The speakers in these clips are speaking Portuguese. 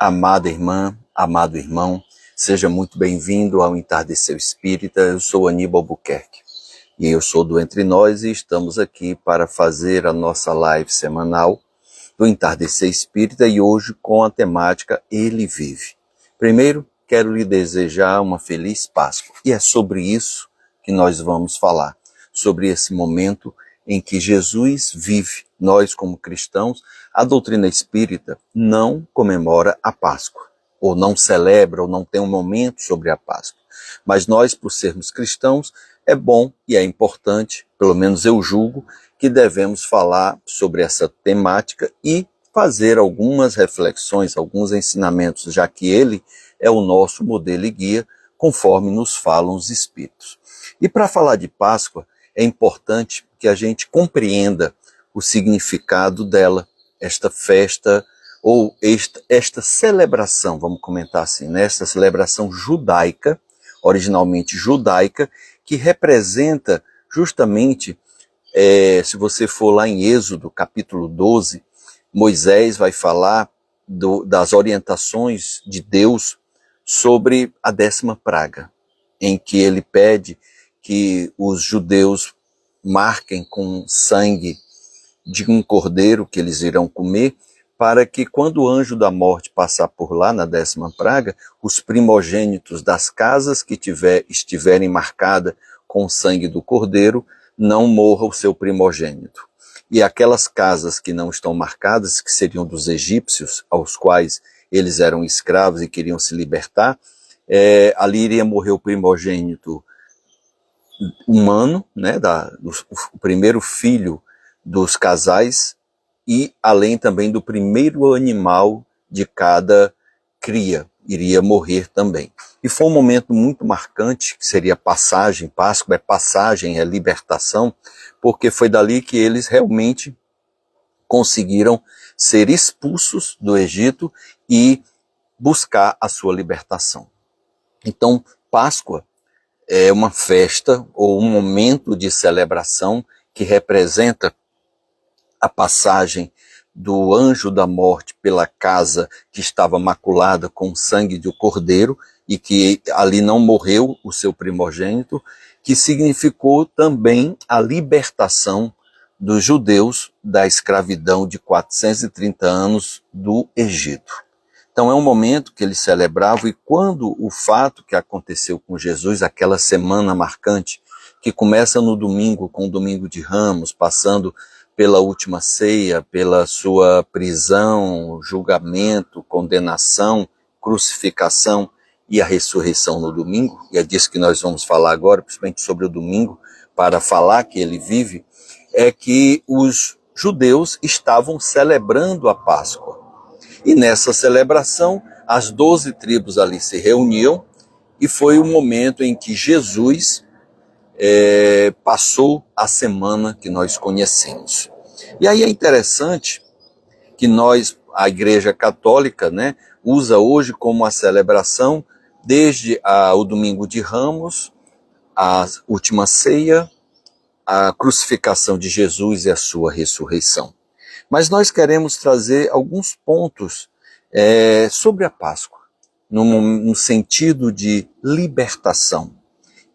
Amada irmã, amado irmão, seja muito bem-vindo ao Entardecer Espírita. Eu sou Aníbal Buquerque e eu sou do Entre Nós e estamos aqui para fazer a nossa live semanal do Entardecer Espírita e hoje com a temática Ele Vive. Primeiro, quero lhe desejar uma feliz Páscoa e é sobre isso que nós vamos falar, sobre esse momento em que Jesus vive. Nós, como cristãos, a doutrina espírita não comemora a Páscoa, ou não celebra, ou não tem um momento sobre a Páscoa. Mas nós, por sermos cristãos, é bom e é importante, pelo menos eu julgo, que devemos falar sobre essa temática e fazer algumas reflexões, alguns ensinamentos, já que ele é o nosso modelo e guia, conforme nos falam os Espíritos. E para falar de Páscoa, é importante que a gente compreenda o significado dela, esta festa, ou esta celebração, vamos comentar assim, né? Esta celebração judaica, originalmente judaica, que representa justamente, se você for lá em Êxodo, capítulo 12, Moisés vai falar das orientações de Deus sobre a 10ª praga, em que ele pede que os judeus marquem com sangue de um cordeiro que eles irão comer, para que quando o anjo da morte passar por lá na 10ª praga, os primogênitos das casas que estiverem marcadas com o sangue do cordeiro, não morra o seu primogênito. E aquelas casas que não estão marcadas, que seriam dos egípcios, aos quais eles eram escravos e queriam se libertar, ali iria morrer o primogênito humano, né, o primeiro filho dos casais, e além também do primeiro animal de cada cria, iria morrer também. E foi um momento muito marcante, que seria passagem, Páscoa é passagem, é libertação, porque foi dali que eles realmente conseguiram ser expulsos do Egito e buscar a sua libertação. Então, Páscoa é uma festa ou um momento de celebração que representa a passagem do anjo da morte pela casa que estava maculada com o sangue do cordeiro e que ali não morreu o seu primogênito, que significou também a libertação dos judeus da escravidão de 430 anos do Egito. Então é um momento que eles celebravam, e quando o fato que aconteceu com Jesus, aquela semana marcante, que começa no domingo, com o Domingo de Ramos, passando pela última ceia, pela sua prisão, julgamento, condenação, crucificação e a ressurreição no domingo, e é disso que nós vamos falar agora, principalmente sobre o domingo, para falar que ele vive, é que os judeus estavam celebrando a Páscoa. E nessa celebração, as 12 tribos ali se reuniam, e foi o momento em que Jesus passou a semana que nós conhecemos. E aí é interessante que a Igreja Católica, né, usa hoje como a celebração desde o Domingo de Ramos, a última ceia, a crucificação de Jesus e a sua ressurreição. Mas nós queremos trazer alguns pontos sobre a Páscoa, no sentido de libertação,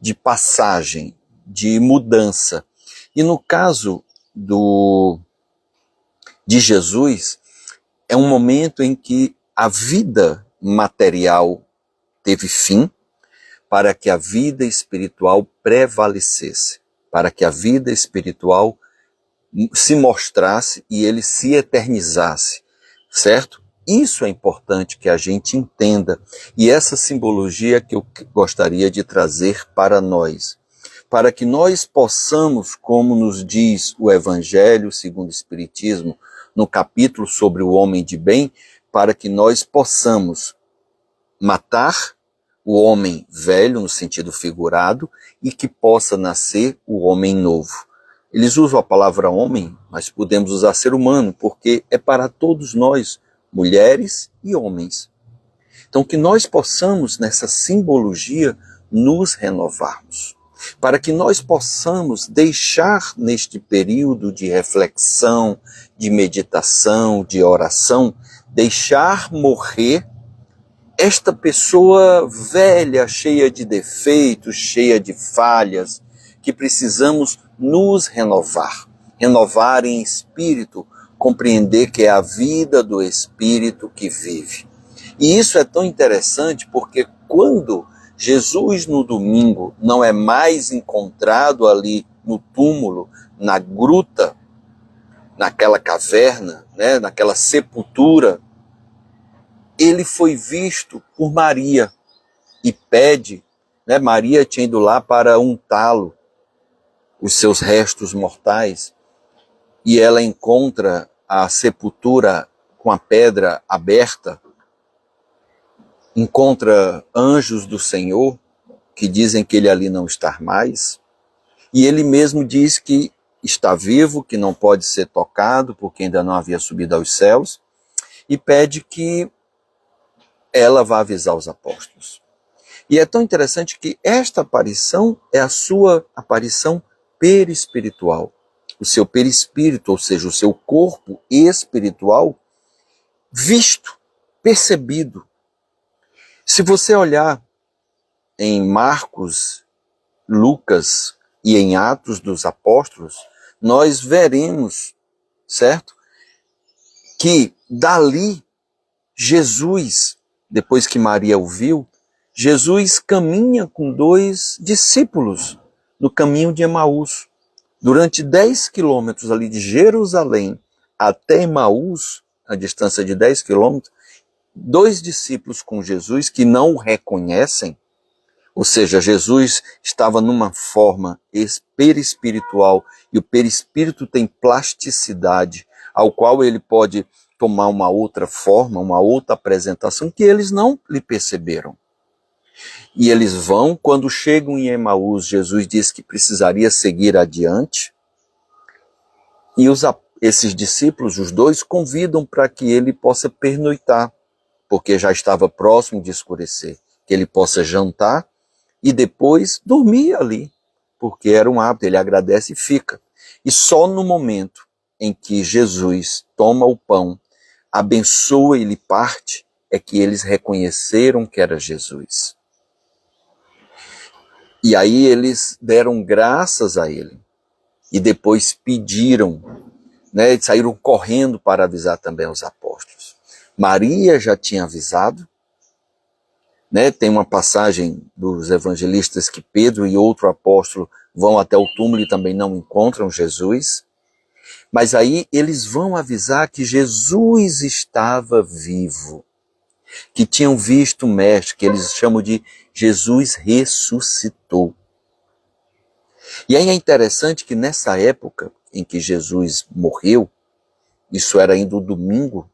de passagem, de mudança. E no caso de Jesus, é um momento em que a vida material teve fim, para que a vida espiritual prevalecesse, para que a vida espiritual se mostrasse e ele se eternizasse, certo? Isso é importante que a gente entenda, e essa simbologia que eu gostaria de trazer para nós, para que nós possamos, como nos diz o Evangelho segundo o Espiritismo, no capítulo sobre o homem de bem, para que nós possamos matar o homem velho, no sentido figurado, e que possa nascer o homem novo. Eles usam a palavra homem, mas podemos usar ser humano, porque é para todos nós, mulheres e homens. Então que nós possamos, nessa simbologia, nos renovarmos, para que nós possamos deixar neste período de reflexão, de meditação, de oração, deixar morrer esta pessoa velha, cheia de defeitos, cheia de falhas, que precisamos nos renovar. Renovar em espírito, compreender que é a vida do espírito que vive. E isso é tão interessante porque quando Jesus no domingo não é mais encontrado ali no túmulo, na gruta, naquela caverna, né, naquela sepultura, ele foi visto por Maria e pede, né, Maria tinha ido lá para untá-lo, os seus restos mortais, e ela encontra a sepultura com a pedra aberta, encontra anjos do Senhor, que dizem que ele ali não está mais, e ele mesmo diz que está vivo, que não pode ser tocado, porque ainda não havia subido aos céus, e pede que ela vá avisar os apóstolos. E é tão interessante que esta aparição é a sua aparição perispiritual. O seu perispírito, ou seja, o seu corpo espiritual, visto, percebido. Se você olhar em Marcos, Lucas e em Atos dos Apóstolos, nós veremos, certo? Que dali Jesus, depois que Maria o viu, Jesus caminha com 2 discípulos no caminho de Emaús. Durante 10 quilômetros ali de Jerusalém até Emaús, a distância de 10 quilômetros, 2 discípulos com Jesus que não o reconhecem, ou seja, Jesus estava numa forma perispiritual e o perispírito tem plasticidade, ao qual ele pode tomar uma outra forma, uma outra apresentação que eles não lhe perceberam. E eles vão, quando chegam em Emaús, Jesus diz que precisaria seguir adiante, e esses discípulos, os 2, convidam para que ele possa pernoitar, porque já estava próximo de escurecer, que ele possa jantar e depois dormir ali, porque era um hábito, ele agradece e fica. E só no momento em que Jesus toma o pão, abençoa e lhe parte, é que eles reconheceram que era Jesus. E aí eles deram graças a ele. E depois pediram, né, saíram correndo para avisar também os apóstolos. Maria já tinha avisado, né, tem uma passagem dos evangelistas que Pedro e outro apóstolo vão até o túmulo e também não encontram Jesus. Mas aí eles vão avisar que Jesus estava vivo, que tinham visto o mestre, que eles chamam de Jesus ressuscitou. E aí é interessante que nessa época em que Jesus morreu, isso era ainda o domingo,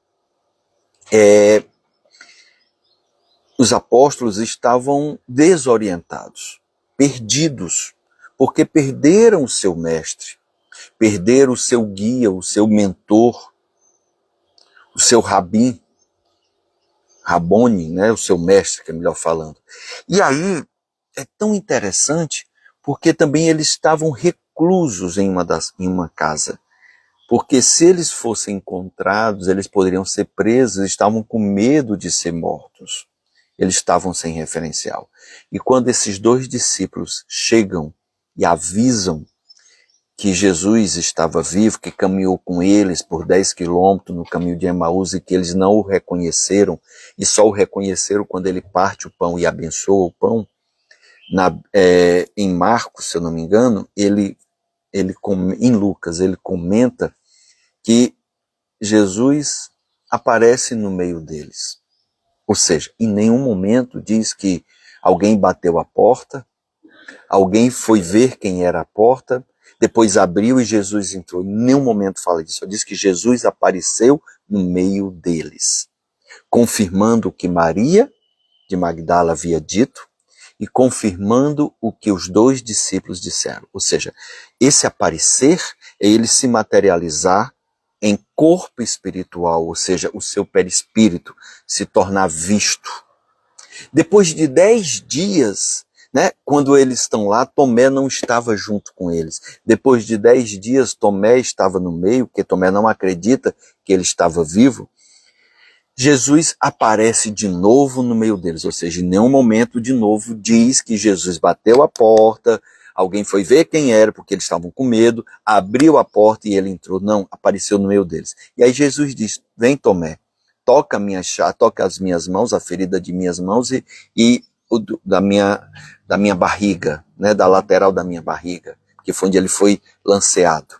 os apóstolos estavam desorientados, perdidos, porque perderam o seu mestre, perderam o seu guia, o seu mentor, o seu rabim, Rabone, né, o seu mestre, que é melhor falando. E aí é tão interessante porque também eles estavam reclusos em uma casa. Porque se eles fossem encontrados, eles poderiam ser presos, estavam com medo de ser mortos. Eles estavam sem referencial. E quando esses 2 discípulos chegam e avisam que Jesus estava vivo, que caminhou com eles por 10 quilômetros no caminho de Emaús e que eles não o reconheceram, e só o reconheceram quando ele parte o pão e abençoa o pão, em Marcos, se eu não me engano, em Lucas, ele comenta que Jesus aparece no meio deles. Ou seja, em nenhum momento diz que alguém bateu a porta, alguém foi ver quem era a porta, depois abriu e Jesus entrou. Em nenhum momento fala disso. Só diz que Jesus apareceu no meio deles, confirmando o que Maria de Magdala havia dito e confirmando o que os 2 discípulos disseram. Ou seja, esse aparecer é ele se materializar em corpo espiritual, ou seja, o seu perispírito se tornar visto. Depois de 10 dias, né, quando eles estão lá, Tomé não estava junto com eles. Depois de 10 dias, Tomé estava no meio, porque Tomé não acredita que ele estava vivo. Jesus aparece de novo no meio deles, ou seja, em nenhum momento de novo diz que Jesus bateu a porta, alguém foi ver quem era, porque eles estavam com medo, abriu a porta e ele entrou. Não, apareceu no meio deles. E aí Jesus diz, vem Tomé, toca as minhas mãos, a ferida de minhas mãos e da minha barriga, né, da lateral da minha barriga, que foi onde ele foi lanceado.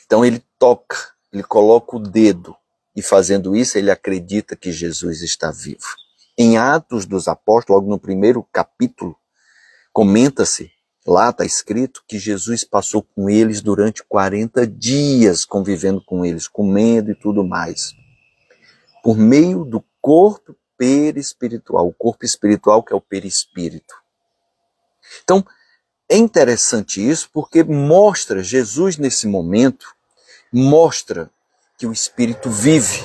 Então ele toca, ele coloca o dedo, e fazendo isso ele acredita que Jesus está vivo. Em Atos dos Apóstolos, logo no primeiro capítulo, comenta-se, lá está escrito, que Jesus passou com eles durante 40 dias, convivendo com eles, comendo e tudo mais, por meio do corpo perispiritual, o corpo espiritual que é o perispírito. Então, é interessante isso porque mostra, Jesus nesse momento, mostra que o Espírito vive.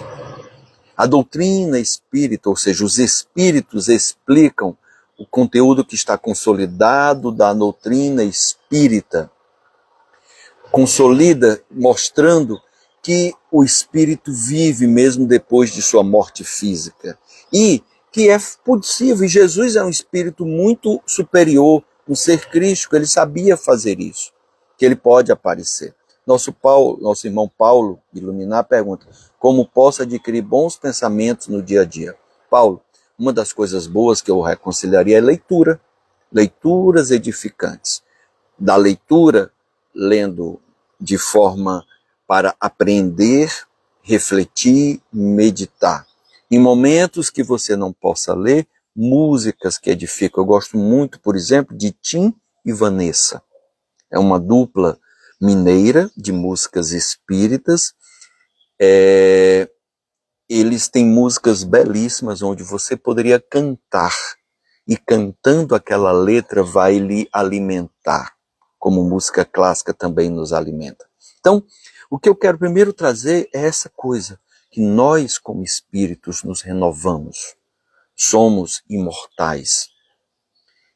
A doutrina espírita, ou seja, os espíritos explicam o conteúdo que está consolidado da doutrina espírita. Consolida mostrando que o Espírito vive mesmo depois de sua morte física. E que é possível, e Jesus é um Espírito muito superior, um ser crístico, ele sabia fazer isso, que ele pode aparecer. Nosso irmão Paulo, Iluminar, pergunta, como posso adquirir bons pensamentos no dia a dia? Paulo, uma das coisas boas que eu aconselharia é leitura, leituras edificantes. Da leitura, lendo de forma para aprender, refletir, meditar. Em momentos que você não possa ler, músicas que edificam. Eu gosto muito, por exemplo, de Tim e Vanessa. É uma dupla mineira de músicas espíritas. Eles têm músicas belíssimas onde você poderia cantar. E cantando aquela letra vai lhe alimentar, como música clássica também nos alimenta. Então, o que eu quero primeiro trazer é essa coisa, que nós como espíritos nos renovamos, somos imortais,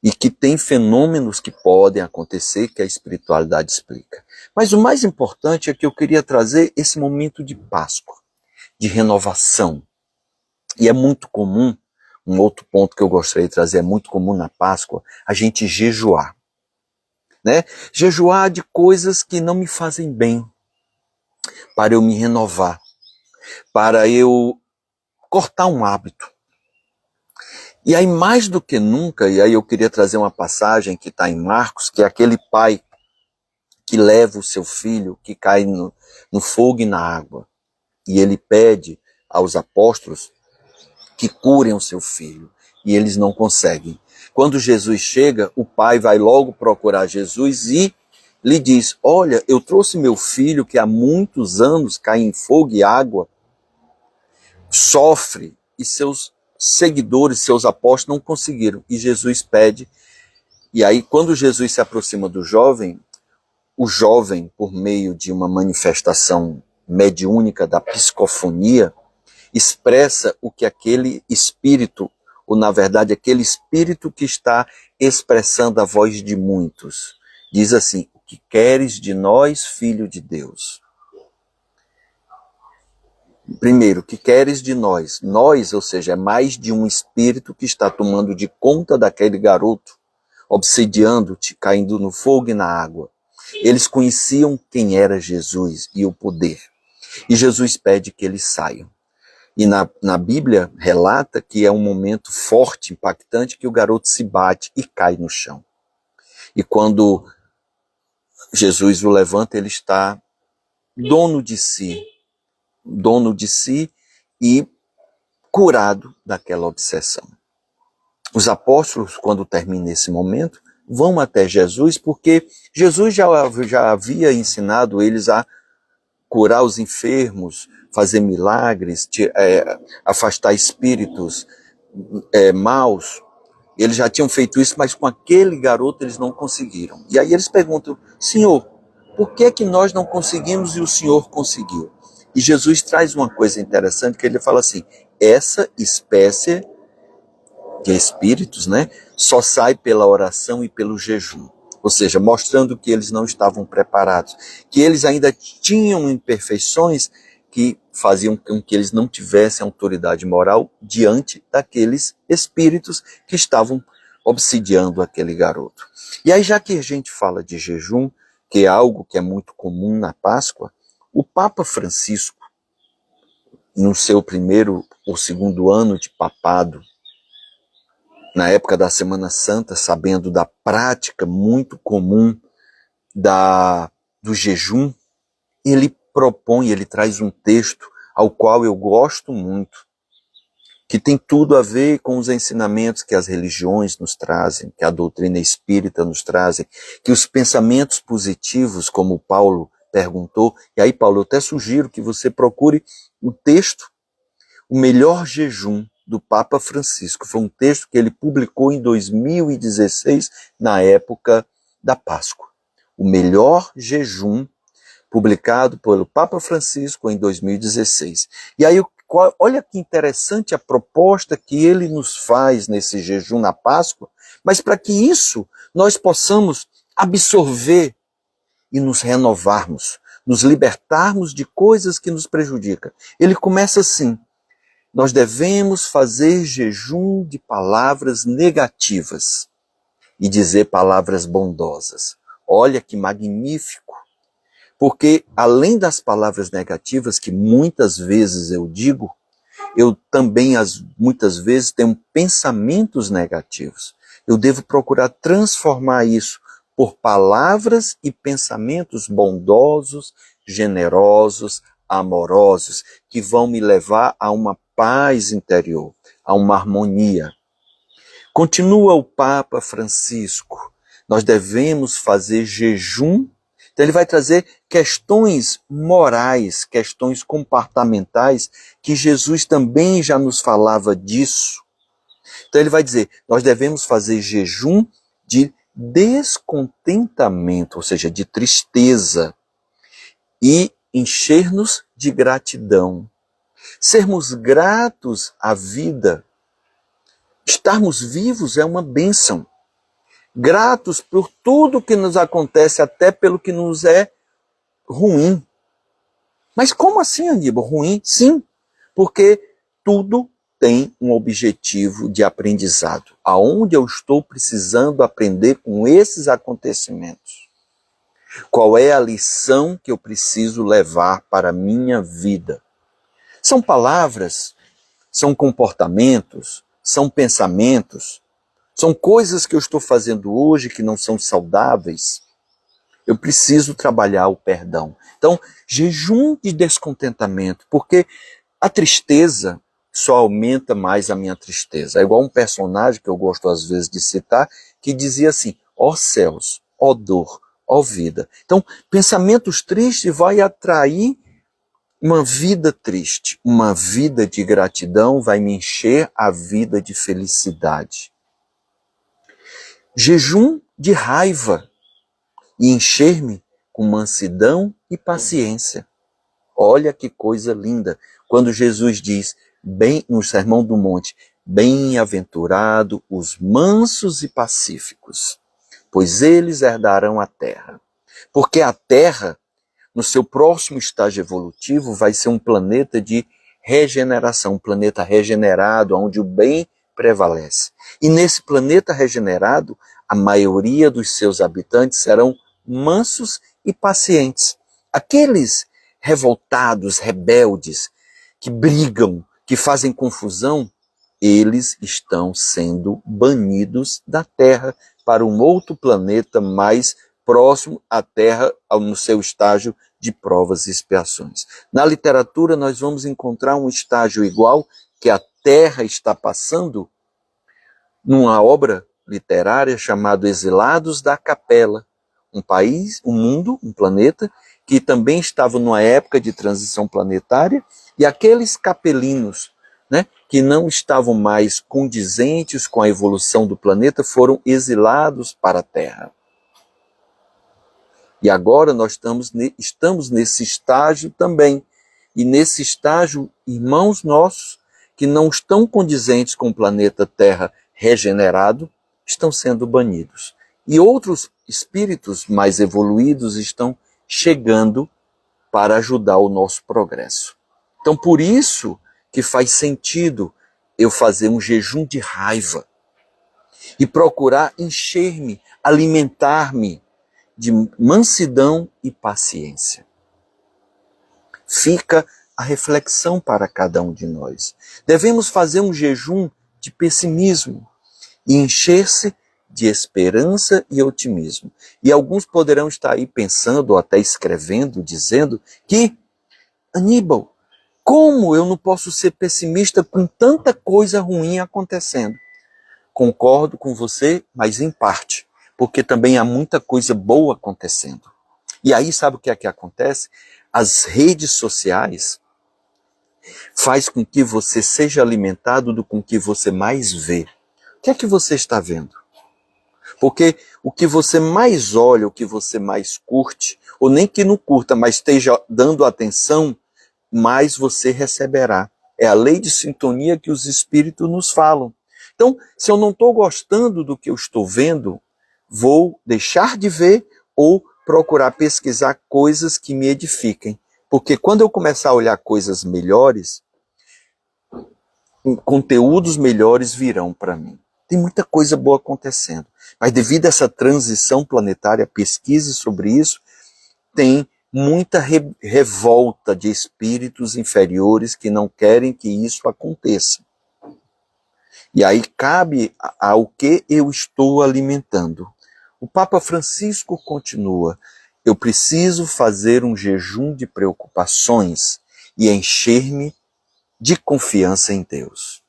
e que tem fenômenos que podem acontecer que a espiritualidade explica. Mas o mais importante é que eu queria trazer esse momento de Páscoa, de renovação. E é muito comum, um outro ponto que eu gostaria de trazer, é muito comum na Páscoa, a gente jejuar. Né? Jejuar de coisas que não me fazem bem, para eu me renovar, para eu cortar um hábito. E aí, mais do que nunca, e aí eu queria trazer uma passagem que está em Marcos, que é aquele pai que leva o seu filho, que cai no fogo e na água. E ele pede aos apóstolos que curem o seu filho. E eles não conseguem. Quando Jesus chega, o pai vai logo procurar Jesus e lhe diz, olha, eu trouxe meu filho que há muitos anos cai em fogo e água, sofre, e seus seguidores, seus apóstolos não conseguiram. E Jesus pede, e aí quando Jesus se aproxima do jovem, o jovem, por meio de uma manifestação mediúnica da psicofonia, expressa o que aquele espírito, ou na verdade aquele espírito que está expressando a voz de muitos, diz assim, o que queres de nós, filho de Deus? Primeiro, o que queres de nós? Nós, ou seja, é mais de um espírito que está tomando de conta daquele garoto, obsediando-te, caindo no fogo e na água. Eles conheciam quem era Jesus e o poder. E Jesus pede que eles saiam. E na Bíblia relata que é um momento forte, impactante, que o garoto se bate e cai no chão. E quando Jesus o levanta, ele está dono de si e curado daquela obsessão. Os apóstolos, quando termina esse momento, vão até Jesus, porque Jesus já havia ensinado eles a curar os enfermos, fazer milagres, afastar espíritos maus. Eles já tinham feito isso, mas com aquele garoto eles não conseguiram. E aí eles perguntam, Senhor, por que que nós não conseguimos e o Senhor conseguiu? E Jesus traz uma coisa interessante, que ele fala assim, essa espécie de espíritos, né, só sai pela oração e pelo jejum. Ou seja, mostrando que eles não estavam preparados, que eles ainda tinham imperfeições que faziam com que eles não tivessem autoridade moral diante daqueles espíritos que estavam obsidiando aquele garoto. E aí, já que a gente fala de jejum, que é algo que é muito comum na Páscoa, o Papa Francisco, no seu primeiro ou segundo ano de papado, na época da Semana Santa, sabendo da prática muito comum do jejum, ele propõe, ele traz um texto ao qual eu gosto muito, que tem tudo a ver com os ensinamentos que as religiões nos trazem, que a doutrina espírita nos trazem, que os pensamentos positivos, como Paulo perguntou, e aí, Paulo, eu até sugiro que você procure o texto, o melhor jejum do Papa Francisco. Foi um texto que ele publicou em 2016, na época da Páscoa. O melhor jejum, publicado pelo Papa Francisco em 2016. E aí, olha que interessante a proposta que ele nos faz nesse jejum na Páscoa, mas para que isso nós possamos absorver e nos renovarmos, nos libertarmos de coisas que nos prejudicam. Ele começa assim: nós devemos fazer jejum de palavras negativas e dizer palavras bondosas. Olha que magnífico! Porque além das palavras negativas, que muitas vezes eu digo, eu também muitas vezes tenho pensamentos negativos. Eu devo procurar transformar isso por palavras e pensamentos bondosos, generosos, amorosos, que vão me levar a uma paz interior, a uma harmonia. Continua o Papa Francisco: nós devemos fazer jejum. Então ele vai trazer questões morais, questões comportamentais, que Jesus também já nos falava disso. Então ele vai dizer, nós devemos fazer jejum de descontentamento, ou seja, de tristeza, e encher-nos de gratidão. Sermos gratos à vida. Estarmos vivos é uma bênção. Gratos por tudo que nos acontece, até pelo que nos é ruim. Mas como assim, Aníbal? Ruim? Sim, porque tudo tem um objetivo de aprendizado. Aonde eu estou precisando aprender com esses acontecimentos? Qual é a lição que eu preciso levar para a minha vida? São palavras, são comportamentos, são pensamentos, são coisas que eu estou fazendo hoje que não são saudáveis. Eu preciso trabalhar o perdão. Então, jejum de descontentamento, porque a tristeza só aumenta mais a minha tristeza. É igual um personagem que eu gosto às vezes de citar, que dizia assim: ó céus, ó dor, ó vida. Então, pensamentos tristes vai atrair uma vida triste. Uma vida de gratidão vai me encher a vida de felicidade. Jejum de raiva e encher-me com mansidão e paciência. Olha que coisa linda, quando Jesus diz, bem no Sermão do Monte, bem-aventurado os mansos e pacíficos, pois eles herdarão a terra. Porque a terra, no seu próximo estágio evolutivo, vai ser um planeta de regeneração, um planeta regenerado, onde o bem prevalece. E nesse planeta regenerado, a maioria dos seus habitantes serão mansos e pacientes. Aqueles revoltados, rebeldes, que brigam, que fazem confusão, eles estão sendo banidos da Terra para um outro planeta mais próximo à Terra, no seu estágio de provas e expiações. Na literatura, nós vamos encontrar um estágio igual que a Terra está passando numa obra literária chamada Exilados da Capela, um país, um mundo, um planeta, que também estava numa época de transição planetária, e aqueles capelinos, né, que não estavam mais condizentes com a evolução do planeta, foram exilados para a Terra. E agora nós estamos nesse estágio também. E nesse estágio, irmãos nossos, que não estão condizentes com o planeta Terra regenerado, estão sendo banidos. E outros espíritos mais evoluídos estão chegando para ajudar o nosso progresso. Então, por isso que faz sentido eu fazer um jejum de raiva e procurar encher-me, alimentar-me de mansidão e paciência. Fica a reflexão para cada um de nós. Devemos fazer um jejum de pessimismo e encher-se de esperança e otimismo. E alguns poderão estar aí pensando, ou até escrevendo, dizendo que, Aníbal, como eu não posso ser pessimista com tanta coisa ruim acontecendo? Concordo com você, mas em parte, porque também há muita coisa boa acontecendo. E aí sabe o que é que acontece? As redes sociais faz com que você seja alimentado do com que você mais vê. O que é que você está vendo? Porque o que você mais olha, o que você mais curte, ou nem que não curta, mas esteja dando atenção, mais você receberá. É a lei de sintonia que os espíritos nos falam. Então, se eu não estou gostando do que eu estou vendo, vou deixar de ver ou procurar pesquisar coisas que me edifiquem. Porque quando eu começar a olhar coisas melhores, conteúdos melhores virão para mim. Tem muita coisa boa acontecendo. Mas devido a essa transição planetária, pesquise sobre isso, tem muita revolta de espíritos inferiores que não querem que isso aconteça. E aí cabe ao que eu estou alimentando. O Papa Francisco continua: eu preciso fazer um jejum de preocupações e encher-me de confiança em Deus.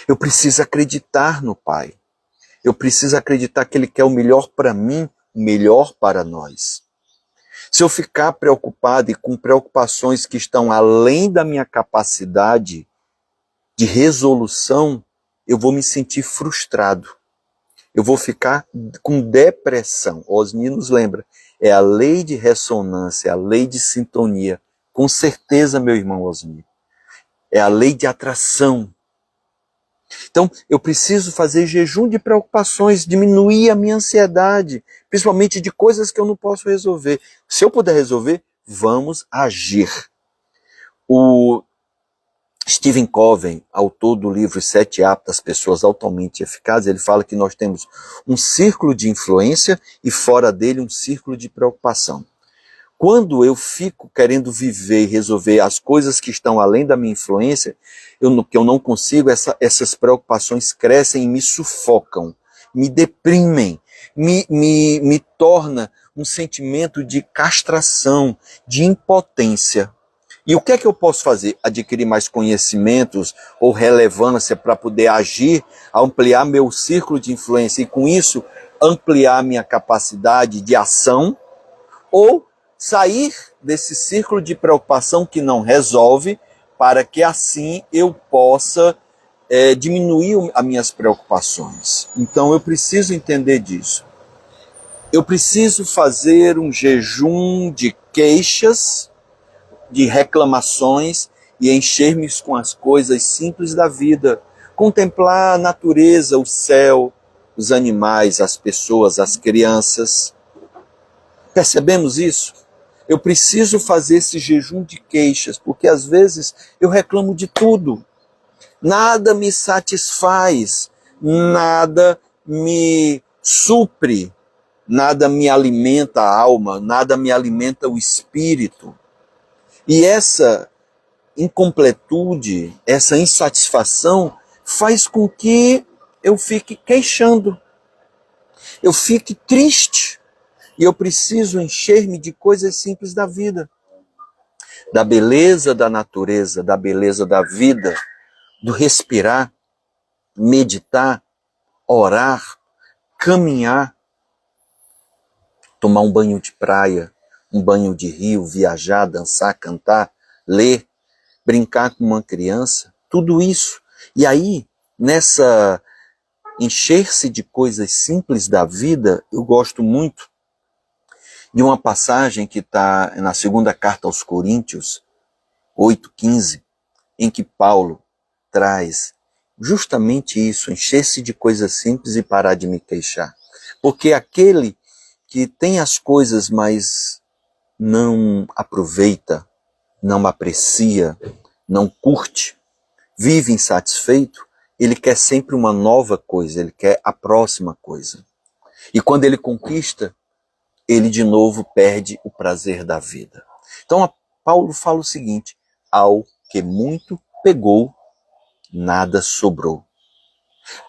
Eu preciso acreditar no Pai. Eu preciso acreditar que Ele quer o melhor para mim, o melhor para nós. Se eu ficar preocupado e com preocupações que estão além da minha capacidade de resolução, eu vou me sentir frustrado. Eu vou ficar com depressão. Osni nos lembra, é a lei de ressonância, a lei de sintonia. Com certeza, meu irmão Osni. É a lei de atração. Então, eu preciso fazer jejum de preocupações, diminuir a minha ansiedade, principalmente de coisas que eu não posso resolver. Se eu puder resolver, vamos agir. O Stephen Covey, autor do livro Sete Hábitos das Pessoas Altamente Eficazes, ele fala que nós temos um círculo de influência e fora dele um círculo de preocupação. Quando eu fico querendo viver e resolver as coisas que estão além da minha influência, que eu não consigo, essas preocupações crescem e me sufocam, me deprimem, me torna um sentimento de castração, de impotência. E o que é que eu posso fazer? Adquirir mais conhecimentos ou relevância para poder agir, ampliar meu círculo de influência e com isso ampliar minha capacidade de ação, ou sair desse círculo de preocupação que não resolve, para que assim eu possa diminuir as minhas preocupações. Então eu preciso entender disso. Eu preciso fazer um jejum de queixas, de reclamações e encher-me com as coisas simples da vida. Contemplar a natureza, o céu, os animais, as pessoas, as crianças. Percebemos isso? Eu preciso fazer esse jejum de queixas, porque às vezes eu reclamo de tudo. Nada me satisfaz, nada me supre, nada me alimenta a alma, nada me alimenta o espírito. E essa incompletude, essa insatisfação faz com que eu fique queixando, eu fique triste. E eu preciso encher-me de coisas simples da vida. Da beleza da natureza, da beleza da vida, do respirar, meditar, orar, caminhar, tomar um banho de praia, um banho de rio, viajar, dançar, cantar, ler, brincar com uma criança, tudo isso. E aí, nessa encher-se de coisas simples da vida, eu gosto muito de uma passagem que está na segunda carta aos Coríntios, 8:15, em que Paulo traz justamente isso, encher-se de coisas simples e parar de me queixar. Porque aquele que tem as coisas, mas não aproveita, não aprecia, não curte, vive insatisfeito, ele quer sempre uma nova coisa, ele quer a próxima coisa. E quando ele conquista, ele de novo perde o prazer da vida. Então Paulo fala o seguinte: ao que muito pegou, nada sobrou.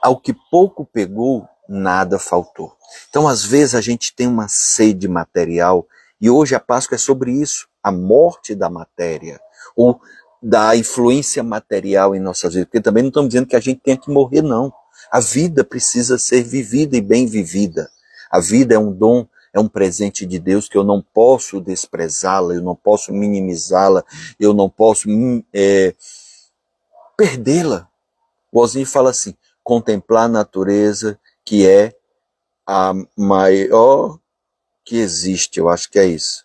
Ao que pouco pegou, nada faltou. Então, às vezes, a gente tem uma sede material, e hoje a Páscoa é sobre isso, a morte da matéria, ou da influência material em nossas vidas. Porque também não estamos dizendo que a gente tem que morrer, não. A vida precisa ser vivida e bem vivida. A vida é um dom, é um presente de Deus que eu não posso desprezá-la, eu não posso minimizá-la, eu não posso perdê-la. O Osni fala assim: contemplar a natureza, que é a maior que existe, eu acho que é isso.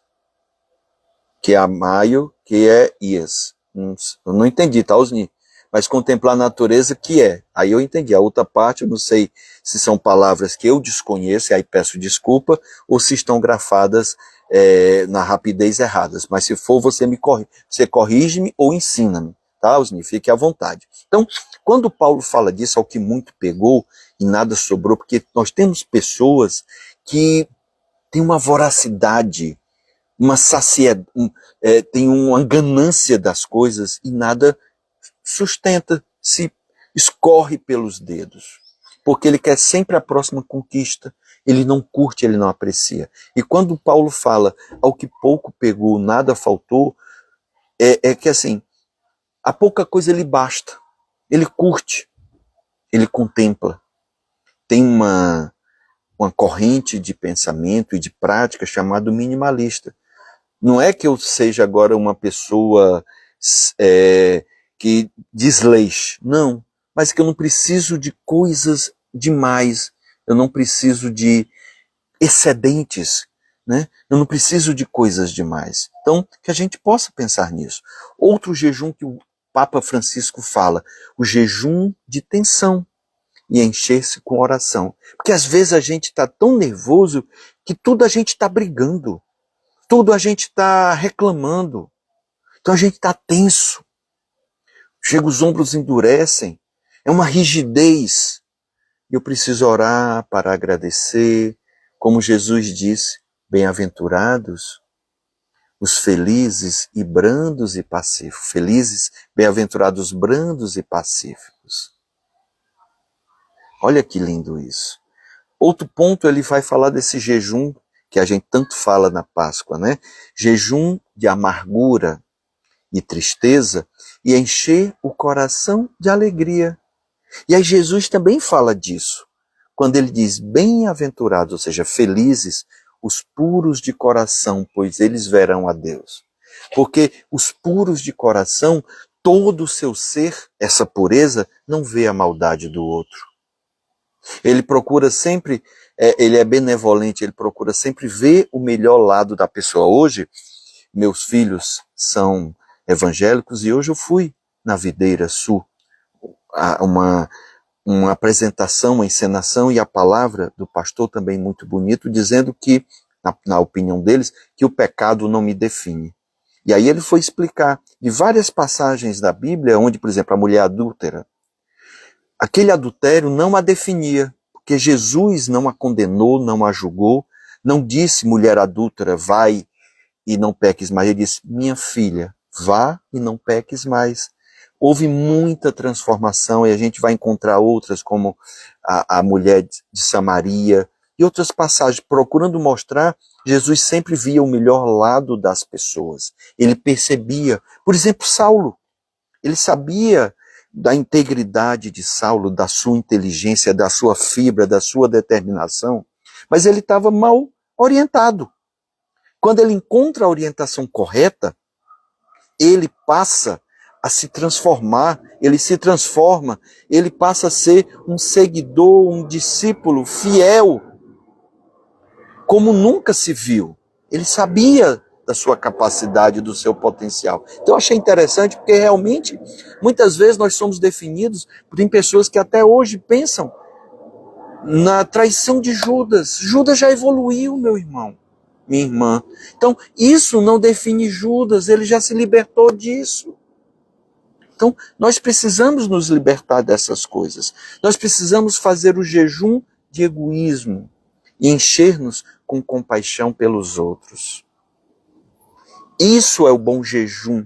Que é a maio, que é Ias. Eu não entendi, tá, Osni? Mas contemplar a natureza, que é. Aí eu entendi. A outra parte, eu não sei se são palavras que eu desconheço, e aí peço desculpa, ou se estão grafadas na rapidez erradas. Mas se for, você corrige-me ou ensina-me. Tá, Osni? Fique à vontade. Então, quando Paulo fala disso, ao que muito pegou e nada sobrou, porque nós temos pessoas que têm uma voracidade, uma saciedade, tem uma ganância das coisas e nada sustenta, se escorre pelos dedos. Porque ele quer sempre a próxima conquista, ele não curte, ele não aprecia. E quando Paulo fala ao que pouco pegou, nada faltou, é que assim, a pouca coisa ele basta. Ele curte, ele contempla. Tem uma corrente de pensamento e de prática chamada minimalista. Não é que eu seja agora uma pessoa que desleixe, não. Mas que eu não preciso de coisas demais, eu não preciso de excedentes, né? Eu não preciso de coisas demais. Então, que a gente possa pensar nisso. Outro jejum que o Papa Francisco fala, o jejum de tensão e encher-se com oração. Porque às vezes a gente está tão nervoso que tudo a gente está brigando, tudo a gente está reclamando. Então a gente está tenso. Chega, os ombros endurecem, é uma rigidez. Eu preciso orar para agradecer, como Jesus disse, bem-aventurados os felizes e brandos e pacíficos. Felizes, bem-aventurados brandos e pacíficos. Olha que lindo isso. Outro ponto, ele vai falar desse jejum que a gente tanto fala na Páscoa, né? Jejum de amargura e tristeza e encher o coração de alegria. E aí Jesus também fala disso, quando ele diz bem-aventurados, ou seja, felizes, os puros de coração, pois eles verão a Deus. Porque os puros de coração, todo o seu ser, essa pureza, não vê a maldade do outro. Ele procura sempre, ele é benevolente, ele procura sempre ver o melhor lado da pessoa. Hoje, meus filhos são evangélicos e hoje eu fui na Videira Sul, uma apresentação, uma encenação e a palavra do pastor também muito bonito, dizendo que, na opinião deles, que o pecado não me define. E aí ele foi explicar de várias passagens da Bíblia, onde, por exemplo, a mulher adúltera, aquele adultério não a definia, porque Jesus não a condenou, não a julgou, não disse, mulher adúltera, vai e não peques mais. Ele disse, minha filha, vá e não peques mais. Houve muita transformação e a gente vai encontrar outras, como a mulher de Samaria e outras passagens, procurando mostrar, Jesus sempre via o melhor lado das pessoas. Ele percebia, por exemplo, Saulo, ele sabia da integridade de Saulo, da sua inteligência, da sua fibra, da sua determinação, mas ele estava mal orientado. Quando ele encontra a orientação correta, ele passa a se transformar, ele se transforma, ele passa a ser um seguidor, um discípulo fiel, como nunca se viu. Ele sabia da sua capacidade, do seu potencial. Então eu achei interessante, porque realmente, muitas vezes nós somos definidos por pessoas que até hoje pensam na traição de Judas. Judas já evoluiu, meu irmão. minha irmã. Então, isso não define Judas, ele já se libertou disso. Então, nós precisamos nos libertar dessas coisas. Nós precisamos fazer o jejum de egoísmo e encher-nos com compaixão pelos outros. Isso é o bom jejum.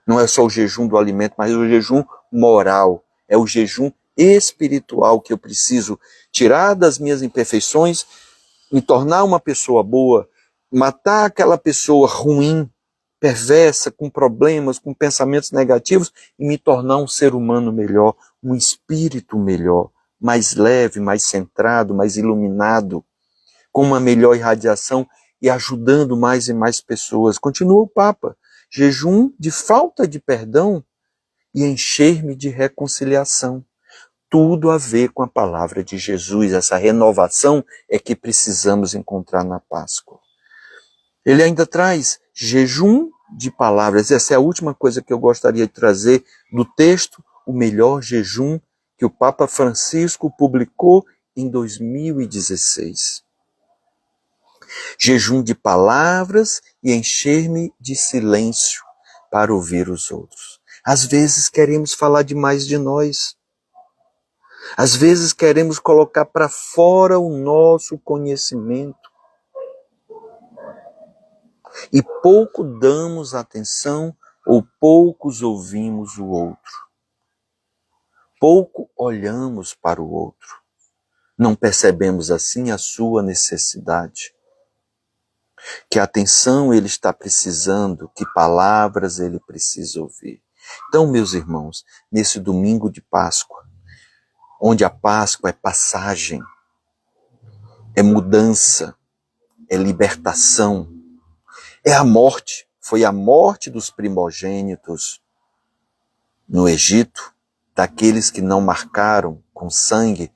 Não é só o jejum do alimento, mas o jejum moral. É o jejum espiritual que eu preciso tirar das minhas imperfeições, me tornar uma pessoa boa, matar aquela pessoa ruim, perversa, com problemas, com pensamentos negativos, e me tornar um ser humano melhor, um espírito melhor, mais leve, mais centrado, mais iluminado, com uma melhor irradiação e ajudando mais e mais pessoas. Continua o Papa. Jejum de falta de perdão e encher-me de reconciliação. Tudo a ver com a palavra de Jesus. Essa renovação é que precisamos encontrar na Páscoa. Ele ainda traz jejum de palavras. Essa é a última coisa que eu gostaria de trazer do texto, o melhor jejum que o Papa Francisco publicou em 2016. Jejum de palavras e encher-me de silêncio para ouvir os outros. Às vezes queremos falar demais de nós. Às vezes queremos colocar para fora o nosso conhecimento. E pouco damos atenção ou poucos ouvimos o outro. Pouco olhamos para o outro. Não percebemos assim a sua necessidade. Que atenção ele está precisando, que palavras ele precisa ouvir. Então, meus irmãos, nesse domingo de Páscoa, onde a Páscoa é passagem, é mudança, é libertação, é a morte. Foi a morte dos primogênitos no Egito, daqueles que não marcaram com sangue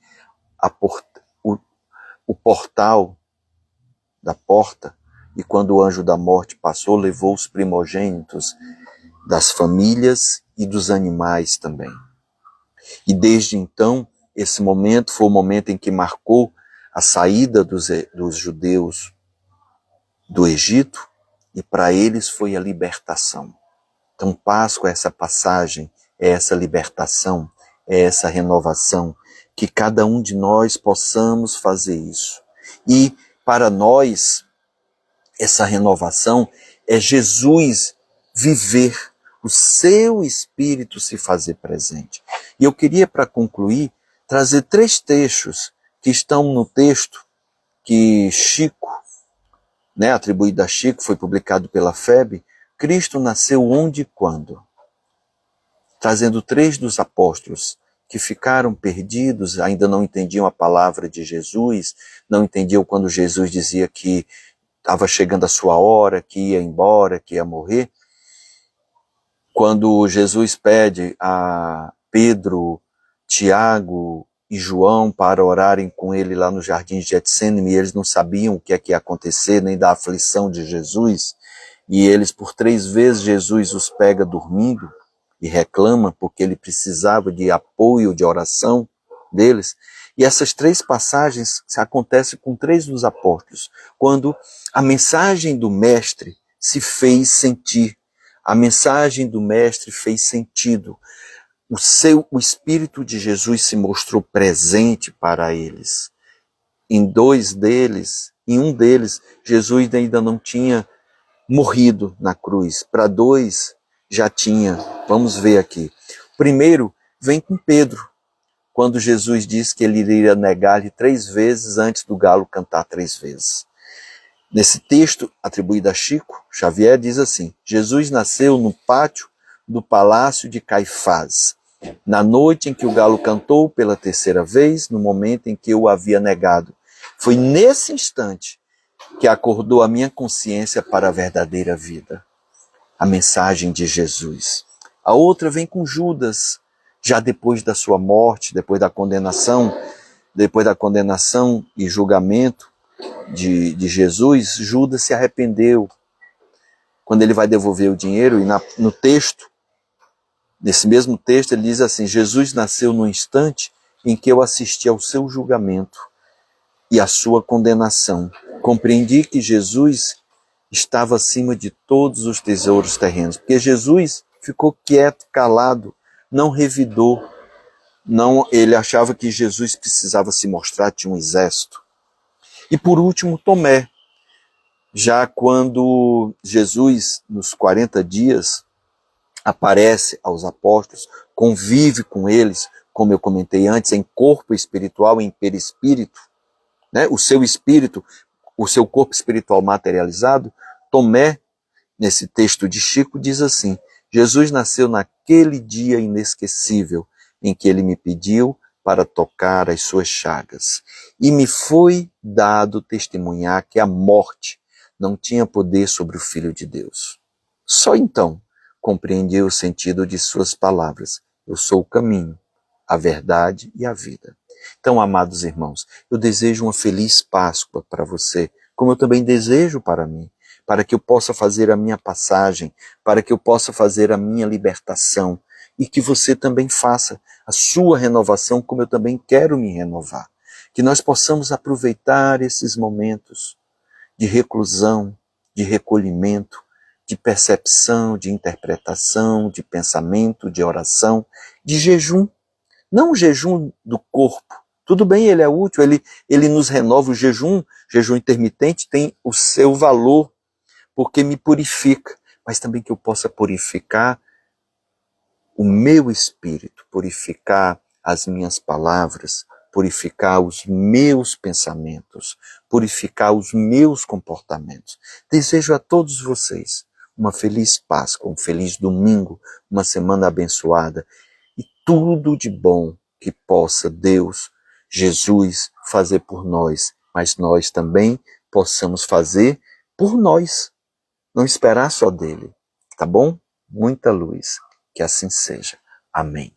o portal da porta. E quando o anjo da morte passou, levou os primogênitos das famílias e dos animais também. E desde então, esse momento foi o momento em que marcou a saída dos judeus do Egito, e para eles foi a libertação. Então, Páscoa é essa passagem, é essa libertação, é essa renovação, que cada um de nós possamos fazer isso. E para nós, essa renovação é Jesus viver, o seu Espírito se fazer presente. E eu queria, para concluir, trazer 3 textos que estão no texto que Chico, atribuído a Chico, foi publicado pela FEB, Cristo nasceu onde e quando? Trazendo 3 dos apóstolos que ficaram perdidos, ainda não entendiam a palavra de Jesus, não entendiam quando Jesus dizia que estava chegando a sua hora, que ia embora, que ia morrer. Quando Jesus pede a Pedro, Tiago e João para orarem com ele lá no jardim de Getsêmani, e eles não sabiam o que é que ia acontecer, nem da aflição de Jesus, e eles por 3 vezes Jesus os pega dormindo e reclama porque ele precisava de apoio, de oração deles. E essas 3 passagens acontecem com 3 dos apóstolos, quando a mensagem do Mestre se fez sentir, a mensagem do Mestre fez sentido, o Espírito de Jesus se mostrou presente para eles. Em um deles, Jesus ainda não tinha morrido na cruz, para 2 já tinha. Vamos ver aqui. O primeiro vem com Pedro, quando Jesus disse que ele iria negar-lhe 3 vezes antes do galo cantar 3 vezes. Nesse texto, atribuído a Chico Xavier, diz assim: Jesus nasceu no pátio do palácio de Caifás, na noite em que o galo cantou pela 3ª vez, no momento em que eu o havia negado. Foi nesse instante que acordou a minha consciência para a verdadeira vida. A mensagem de Jesus. A outra vem com Judas, já depois da sua morte, depois da condenação e julgamento de Jesus, Judas se arrependeu. Quando ele vai devolver o dinheiro, e no texto, nesse mesmo texto, ele diz assim: Jesus nasceu no instante em que eu assisti ao seu julgamento e à sua condenação. compreendi que Jesus estava acima de todos os tesouros terrenos, porque Jesus ficou quieto, calado, não revidou. Não, ele achava que Jesus precisava se mostrar, tinha um exército. E por último, Tomé. Já quando Jesus, nos 40 dias, aparece aos apóstolos, convive com eles, como eu comentei antes, em corpo espiritual, em perispírito, né? O seu espírito, o seu corpo espiritual materializado, Tomé, nesse texto de Chico, diz assim: Jesus nasceu naquele dia inesquecível em que ele me pediu para tocar as suas chagas. E me foi dado testemunhar que a morte não tinha poder sobre o Filho de Deus. Só então compreendi o sentido de suas palavras. Eu sou o caminho, a verdade e a vida. Então, amados irmãos, eu desejo uma feliz Páscoa para você, como eu também desejo para mim, para que eu possa fazer a minha passagem, para que eu possa fazer a minha libertação, e que você também faça a sua renovação, como eu também quero me renovar. Que nós possamos aproveitar esses momentos de reclusão, de recolhimento, de percepção, de interpretação, de pensamento, de oração, de jejum. Não o jejum do corpo. Tudo bem, ele é útil, ele nos renova. O jejum intermitente tem o seu valor, porque me purifica, mas também que eu possa purificar o meu espírito, purificar as minhas palavras, purificar os meus pensamentos, purificar os meus comportamentos. Desejo a todos vocês uma feliz Páscoa, um feliz domingo, uma semana abençoada e tudo de bom que possa Deus, Jesus, fazer por nós, mas nós também possamos fazer por nós. Não esperar só dele, tá bom? Muita luz, que assim seja. Amém.